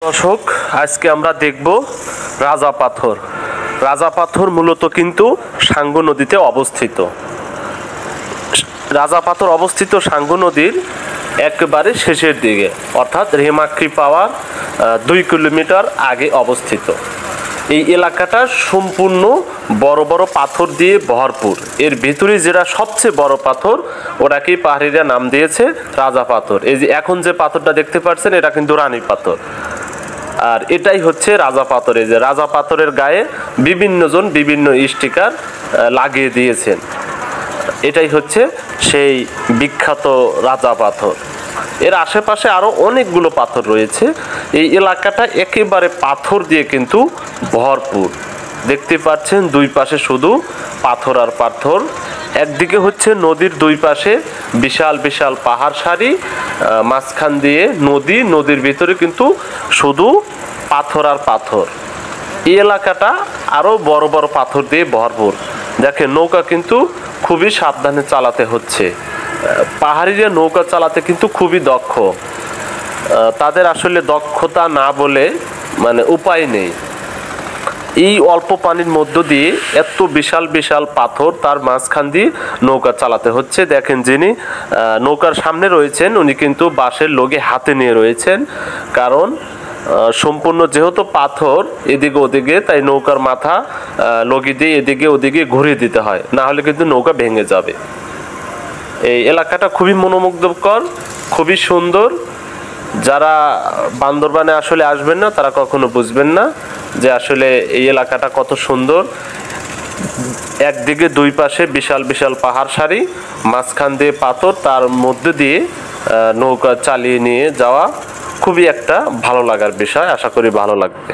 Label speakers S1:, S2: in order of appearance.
S1: দর্শক, আজকে আমরা দেখব রাজা পাথর। রাজা পাথর মূলত কিন্তু সাঙ্গু নদীতে অবস্থিত। রাজা পাথর অবস্থিত সাঙ্গু নদীর একেবারে শেষের দিকে, অর্থাৎ রেমাক্রি পাওয়ার 2 কিলোমিটার আগে অবস্থিত। এই এলাকাটা সম্পূর্ণ বড় বড় পাথর দিয়ে ভরপুর। এর ভিতরে যেটা সবচেয়ে বড় পাথর, ওটাকেই পাহাড়িরা নাম দিয়েছে রাজা পাথর। এই যে এখন যে পাথরটা দেখতে পাচ্ছেন, এটা কিন্তু রানী পাথর। আর এটাই হচ্ছে রাজা পাথর। এই যে রাজা পাথরের গায়ে বিভিন্ন জন বিভিন্ন স্টিকার লাগিয়ে দিয়েছেন। এটাই হচ্ছে সেই বিখ্যাত রাজা পাথর। এর আশেপাশে আরো অনেকগুলো পাথর রয়েছে। এই এলাকাটা একেবারে পাথর দিয়ে কিন্তু ভরপুর। দেখতে পাচ্ছেন দুই পাশে শুধু পাথর আর পাথর। একদিকে হচ্ছে নদীর দুই পাশে বিশাল বিশাল পাহাড় সারি, মাঝখান দিয়ে নদী, নদীর ভিতরে কিন্তু শুধু পাথর আর পাথর। এই এলাকাটা আরো বড় বড় পাথর দিয়ে ভরপুর। দেখেন, নৌকা কিন্তু খুবই সাবধানে চালাতে হচ্ছে। পাহাড়িরা নৌকা চালাতে কিন্তু খুবই দক্ষ। তাদের আসলে দক্ষতা না বলে উপায় নেই। এই অল্প পানির মধ্য দিয়ে এত বিশাল বিশাল পাথর, তার মাঝখান দিয়ে নৌকা চালাতে হচ্ছে। দেখেন, যিনি নৌকার সামনে রয়েছেন উনি কিন্তু বাঁশের লগি হাতে নিয়ে রয়েছেন। কারণ সম্পূর্ণ যেহেতু পাথর এদিকে ওদিকে, তাই নৌকার মাথা লগি দিয়ে এদিকে ওদিকে ঘুরিয়ে দিতে হয়, না হলে কিন্তু নৌকা ভেঙে যাবে। এই এলাকাটা খুবই মনোমুগ্ধকর, খুবই সুন্দর। যারা বান্দরবানে আসলে আসবেন না, তারা কখনো বুঝবেন না যে আসলে এই এলাকাটা কত সুন্দর। একদিকে দুই পাশে বিশাল বিশাল পাহাড় সারি, মাঝখান দিয়ে পাথর, তার মধ্যে দিয়ে নৌকা চালিয়ে নিয়ে যাওয়া খুবই একটা ভালো লাগার বিষয়। আশা করি ভালো লাগবে।